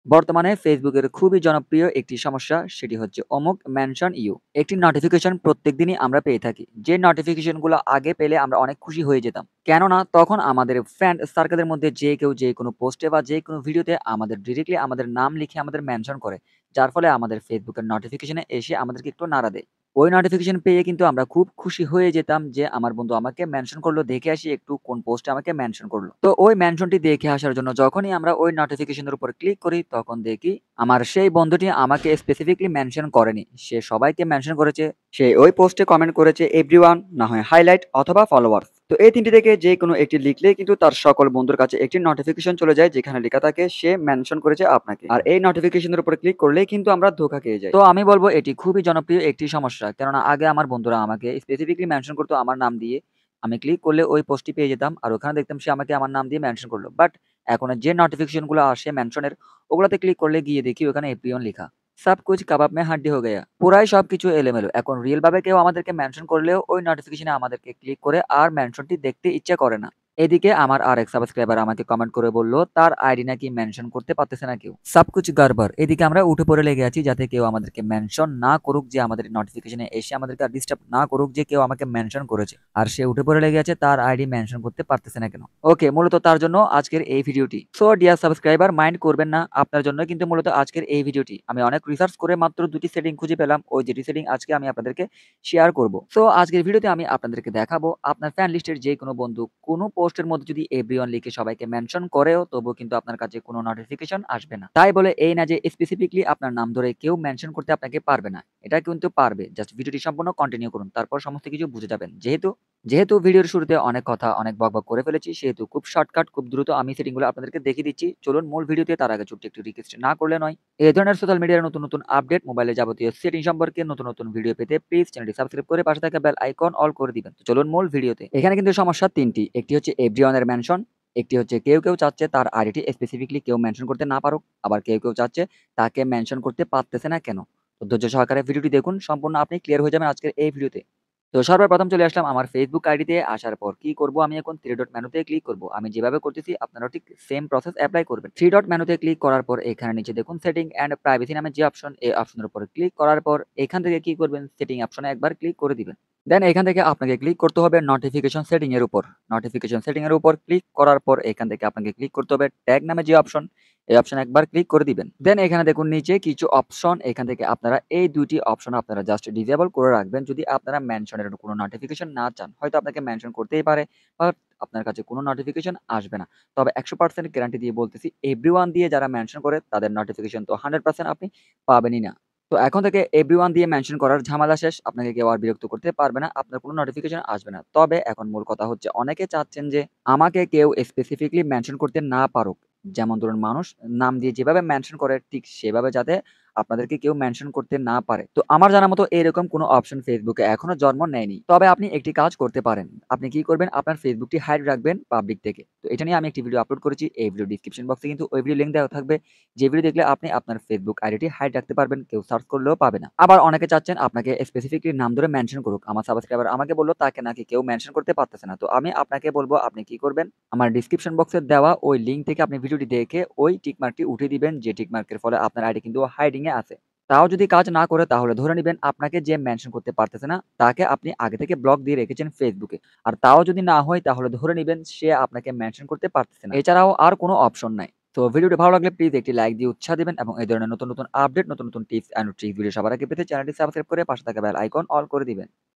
বর্তমানে ফেসবুকের খুবই জনপ্রিয় একটি সমস্যা সেটি হচ্ছে অমুক মেনশন ইউ। একটি নোটিফিকেশন প্রত্যেকদিনই আমরা পেয়ে থাকি। যে নোটিফিকেশনগুলো আগে পেলে আমরা অনেক খুশি হয়ে যেতাম। কেননা তখন আমাদের ফ্রেন্ড সার্কেলের মধ্যে যে কেউ যে কোনো পোস্টে বা যে কোনো ভিডিওতে আমাদের ডিরেক্টলি আমাদের নাম লিখে আমাদের মেনশন করে। যার ফলে আমাদের ফেসবুকের নোটিফিকেশনে এসে আমাদেরকে একটু নাড়া দেয়। ওই নোটিফিকেশন পেয়ে কিন্তু আমরা খুব খুশি হয়ে যেতাম যে আমার বন্ধু আমাকে মেনশন করলো, দেখে আসি একটু কোন পোস্টে আমাকে মেনশন করলো। তো ওই মেনশনটি দেখে আসার জন্য যখনই আমরা ওই নোটিফিকেশনের উপর ক্লিক করি তখন দেখি আমার সেই বন্ধুটি আমাকে স্পেসিফিকলি মেনশন করেনি। সে সবাইকে মেনশন করেছে। সে ওই পোস্টে কমেন্ট করেছে এভরিওয়ান, না হয় হাইলাইট অথবা ফলোয়ার্স। তো এই তিনটি থেকে যে কোনো একটি লিখলেই কিন্তু তার সকল বন্ধুর কাছে একটি নোটিফিকেশন চলে যায় যেখানে লেখা থাকে সে মেনশন করেছে আপনাকে। আর এই নোটিফিকেশনের উপর ক্লিক করলেই কিন্তু আমরা ধোঁকা খেয়ে যাই। তো আমি বলবো এটি খুবই জনপ্রিয় একটি সমস্যা। কেননা আগে আমার বন্ধুরা আমাকে স্পেসিফিকলি মেনশন করতো আমার নাম দিয়ে। আমি ক্লিক করলে ওই পোস্টটি পেয়ে যেতাম। আর ওখানে দেখতাম সে আমাকে আমার নাম দিয়ে মেনশন করলো। বাট এখন যে নোটিফিকেশন গুলো আসে মেনশনের, ওগুলাতে ক্লিক করলে গিয়ে দেখি ওখানে এভরিওয়ান লেখা। সব কুছ কাবাব মে হাড্ডি হো গয়া। পুরাই সবকিছু এলোমেলো। এখন রিয়েল ভাবে কেউ আমাদেরকে মেনশন করলেও ওই নোটিফিকেশনে আমাদেরকে ক্লিক করে আর মেনশনটি দেখতে ইচ্ছা করে না। এদিকে আমার আরেক সাবস্ক্রাইবার আমাকে কমেন্ট করে বলল তার আইডি নাকি মেনশন করতে পারতেছে না কেউ। সবকুছ গড়বড়। এদিকে আমরা উঠে পড়ে লেগে আছি যাতে কেউ আমাদেরকে মেনশন না করুক, যে আমাদের নোটিফিকেশনে এসে আমাদেরকে আর ডিস্টার্ব না করুক যে কেউ আমাকে মেনশন করেছে। আর সে উঠে পড়ে লেগে আছে তার আইডি মেনশন করতে পারতেছে না কেন। ওকে, মূলত তার জন্য আজকের এই ভিডিওটি। সো ডিয়ার সাবস্ক্রাইবার, মাইন্ড করবেন না, আপনার জন্য কিন্তু মূলত আজকের এই ভিডিওটি। আমি অনেক রিসার্চ করে মাত্র দুটি সেটিং খুঁজে পেলাম, ওই দুটি সেটিং আজকে আমি আপনাদেরকে শেয়ার করব। সো আজকের ভিডিওতে আমি আপনাদেরকে দেখাবো আপনার ফ্যান লিস্টের যে কোনো বন্ধু কোনো পোস্টের মধ্যে যদি এভরিওয়ান লিখে সবাইকে মেনশন করেও তবুও কিন্তু আপনার কাছে কোনো নোটিফিকেশন আসবে না। তাই বলে এই না যে স্পেসিফিকলি আপনার নাম ধরে কেউ মেনশন করতে আপনাকে পারবে না। এটা কিন্তু পারবে। জাস্ট ভিডিওটি সম্পূর্ণ কন্টিনিউ করুন, তারপর সমস্ত কিছু বুঝে যাবেন। যেহেতু যেহেতু ভিডিওর শুরুতে অনেক কথা অনেক বকবক করে ফেলেছি, সেহেতু খুব শর্টকাট খুব দ্রুত আমি সেটিংগুলো আপনাদেরকে দেখিয়ে দিচ্ছি। চলুন মূল ভিডিওতে। তার আগে ছোট্ট একটু রিকোয়েস্ট না করলে নয়। এই ধরনের সোশ্যাল মিডিয়ার নতুন নতুন আপডেট, মোবাইলে যাবতীয় সেটিং সম্পর্কে নতুন নতুন ভিডিও পেতে প্লিজ চ্যানেলটি সাবস্ক্রাইব করে পাশে থাকা বেল আইকন অল করে দিবেন। তো চলুন মূল ভিডিওতে। এখানে কিন্তু সমস্যা তিনটি। একটি হচ্ছে এভরিওয়ানের মেনশন, একটি হচ্ছে কেউ কেউ চাচ্ছে তার আইডিটি স্পেসিফিকলি কেউ মেনশন করতে না পারুক, আবার কেউ কেউ চাচ্ছে তাকে মেনশন করতে পারতেছে না কেন। তো ধৈর্য সহকারে ভিডিওটি দেখুন, সম্পূর্ণ আপনি ক্লিয়ার হয়ে যাবেন আজকের এই ভিডিওতে। তো সর্বপ্রথম চলে আসলাম আমার ফেসবুক আইডিতে। আসার পর কি করব, আমি এখন থ্রি ডট মেনুতে ক্লিক করব। আমি যেভাবে করতেছি আপনারাও ঠিক সেম প্রসেস অ্যাপ্লাই করবেন। থ্রি ডট মেনুতে ক্লিক করার পর এখানে নিচে দেখুন সেটিং অ্যান্ড প্রাইভেসি নামে যে অপশন, এই অপশনের উপর ক্লিক করার পর এখান থেকে কি করবেন, সেটিং অপশনে একবার ক্লিক করে দিবেন। দেন এখান থেকে আপনাকে ক্লিক করতে হবে নোটিফিকেশন সেটিং এর উপর। নোটিফিকেশন সেটিং এর উপর ক্লিক করার পর এখান থেকে আপনাকে ক্লিক করতে হবে ট্যাগ নামে যে অপশন, এই অপশনে একবার ক্লিক করে দিবেন। দেন এখানে দেখুন নিচে কিছু অপশন, এখান থেকে আপনারা এই দুইটি অপশন আপনারা জাস্ট ডিসেবল করে রাখবেন যদি আপনারা মেনশনের কোনো নোটিফিকেশন না চান। হয়তো আপনাকে মেনশন করতেই পারে, বাট আপনার কাছে কোনো নোটিফিকেশন আসবে না। তবে 100% গ্যারান্টি দিয়ে বলতেছি, এভরিওয়ান দিয়ে যারা মেনশন করে তাদের নোটিফিকেশন তো 100% আপনি পাবেনই না। তো এখন থেকে এভরিওয়ান দিয়ে মেনশন করার ঝামেলা শেষ। আপনাকে কেউ আর বিরক্ত করতে পারবে না। আপনার কোনো নোটিফিকেশন আসবে না। তবে এখন মূল কথা হচ্ছে অনেকে চাচ্ছেন যে আমাকে কেউ স্পেসিফিকলি মেনশন করতে না পারুক। যেমন ধরুন মানুষ নাম দিয়ে যেভাবে মেনশন করে ঠিক সেভাবে যাতে আপনাদেরকে কেউ মেনশন করতে না পারে। তো আমার জানা মতো এরকম কোনো অপশন ফেসবুকে এখনো জন্ম নেয়নি। তবে আপনি একটি কাজ করতে পারেন। আপনি কি করবেন, আপনার ফেসবুকটি হাইড রাখবেন পাবলিক থেকে। তো এটা নিয়ে আমি একটি ভিডিও আপলোড করেছি। এই ভিডিও ডেসক্রিপশন বক্সে কিন্তু ওই ভিডিও লিংক দেওয়া থাকবে। যে ভিডিও দেখলে আপনি আপনার ফেসবুক আইডিটি হাইড রাখতে পারবেন, কেউ সার্চ করলেও পাবে না। আবার অনেকে চাচ্ছেন আপনাকে স্পেসিফিকলি নাম ধরে মেনশন করুক। আমার সাবস্ক্রাইবার আমাকে বলল তাকে নাকি কেউ মেনশন করতে পারতেছে না। তো আমি আপনাকে বলবো আপনি কি করবেন, আমার ডেসক্রিপশন বক্সে দেওয়া ওই লিংক থেকে আপনি ভিডিওটি দেখে ওই টিক মার্কটি উঠিয়ে দিবেন, যে টিক মার্কের ফলে আপনার আইডি কিন্তু হাইডিং এ আছে। তাও যদি কাজ না করে তাহলে ধরে নিবেন আপনাকে যে মেনশন করতে পারতেছে না তাকে আপনি আগে থেকে ব্লক দিয়ে রেখেছেন ফেসবুকে। আর তাও যদি না হয় তাহলে ধরে নিবেন সে আপনাকে মেনশন করতে পারতেছে না। এছাড়াও আর কোনো অপশন নাই। তো ভিডিওটি ভালো লাগলে প্লিজ একটি লাইক দিয়ে উৎসাহ দিবেন এবং এই ধরনের নতুন নতুন আপডেট নতুন নতুন টিপস অ্যান্ড ট্রিক ভিডিও সবার আগে পেতে চ্যানেলটি সাবস্ক্রাইব করে পাশে থাকা বেল আইকন অল করে দিবেন।